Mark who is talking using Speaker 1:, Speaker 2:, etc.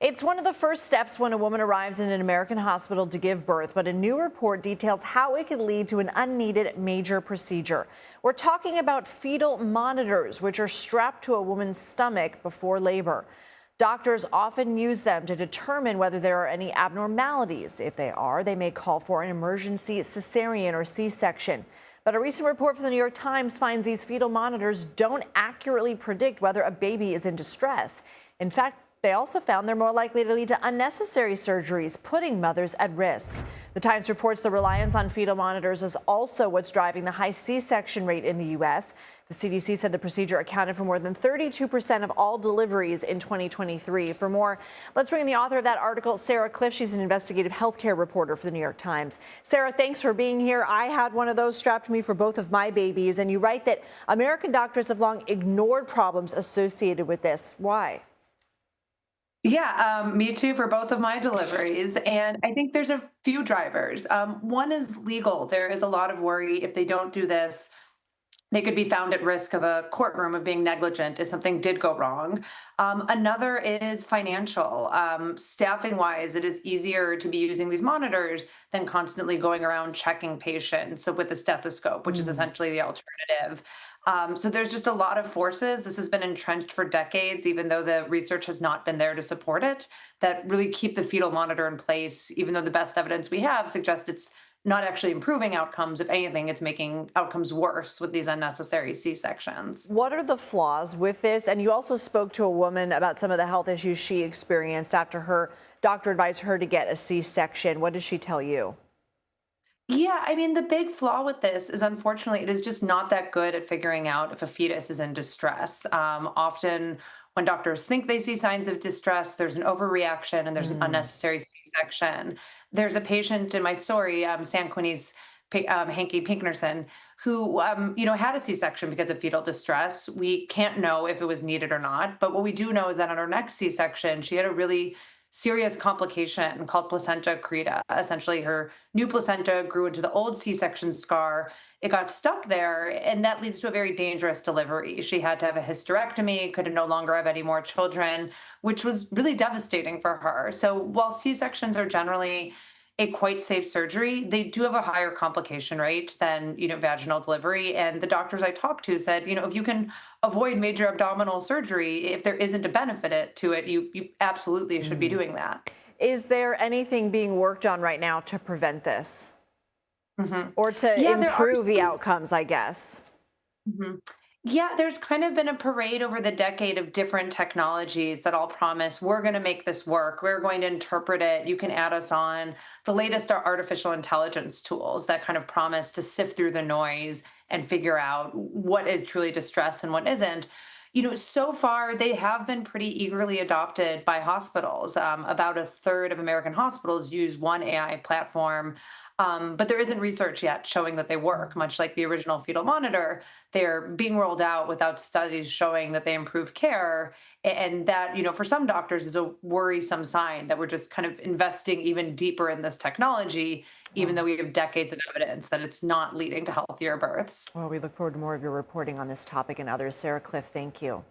Speaker 1: It's one of the first steps when a woman arrives in an American hospital to give birth, but a new report details how it can lead to an unneeded major procedure. We're talking about fetal monitors, which are strapped to a woman's stomach before labor. Doctors often use them to determine whether there are any abnormalities. If they are, they may call for an emergency cesarean or C-section. But a recent report from the New York Times finds these fetal monitors don't accurately predict whether a baby is in distress. In fact, they also found they're more likely to lead to unnecessary surgeries, putting mothers at risk. The Times reports the reliance on fetal monitors is also what's driving the high C-section rate in the U.S. The CDC said the procedure accounted for more than 32% of all deliveries in 2023. For more, let's bring in the author of that article, Sarah Kliff. She's an investigative healthcare reporter for the New York Times. Sarah, thanks for being here. I had one of those strapped to me for both of my babies, and you write that American doctors have long ignored problems associated with this. Why?
Speaker 2: Yeah, me too for both of my deliveries. And I think there's a few drivers. One is legal. There is a lot of worry if they don't do this, they could be found at risk of a courtroom of being negligent if something did go wrong. Another is financial. Staffing wise, it is easier to be using these monitors than constantly going around checking patients. So with the stethoscope, which is essentially the alternative. So there's just a lot of forces. This has been entrenched for decades, even though the research has not been there to support it, that really keep the fetal monitor in place, even though the best evidence we have suggests it's not actually improving outcomes. If anything, it's making outcomes worse with these unnecessary C-sections.
Speaker 1: What are the flaws with this? And you also spoke to a woman about some of the health issues she experienced after her doctor advised her to get a C-section. What did she tell you?
Speaker 2: Yeah, I mean, the big flaw with this is unfortunately it is just not that good at figuring out if a fetus is in distress. Often, when doctors think they see signs of distress, there's an overreaction and there's an unnecessary C-section. There's a patient in my story, San Quinny's Hanky Pinknerson, who had a C-section because of fetal distress. We can't know if it was needed or not, but what we do know is that on her next C-section, she had a really serious complication called placenta creta. Essentially, her new placenta grew into the old C-section scar. It got stuck there, and that leads to a very dangerous delivery. She had to have a hysterectomy, could no longer have any more children, which was really devastating for her. So while C-sections are generally a quite safe surgery, they do have a higher complication rate than, vaginal delivery. And the doctors I talked to said, if you can avoid major abdominal surgery, if there isn't a benefit to it, you absolutely should be doing that.
Speaker 1: Is there anything being worked on right now to prevent this or to
Speaker 2: Yeah, there are
Speaker 1: improve the
Speaker 2: some.
Speaker 1: outcomes, I guess?
Speaker 2: Mhm. Yeah, there's kind of been a parade over the decade of different technologies that all promise we're going to make this work. We're going to interpret it. You can add us on. The latest are artificial intelligence tools that kind of promise to sift through the noise and figure out what is truly distress and what isn't. So far they have been pretty eagerly adopted by hospitals. About a third of American hospitals use one AI platform. But there isn't research yet showing that they work, much like the original fetal monitor. They're being rolled out without studies showing that they improve care. And that, for some doctors is a worrisome sign that we're just kind of investing even deeper in this technology, even though we have decades of evidence that it's not leading to healthier births.
Speaker 1: Well, we look forward to more of your reporting on this topic and others. Sarah Kliff, thank you.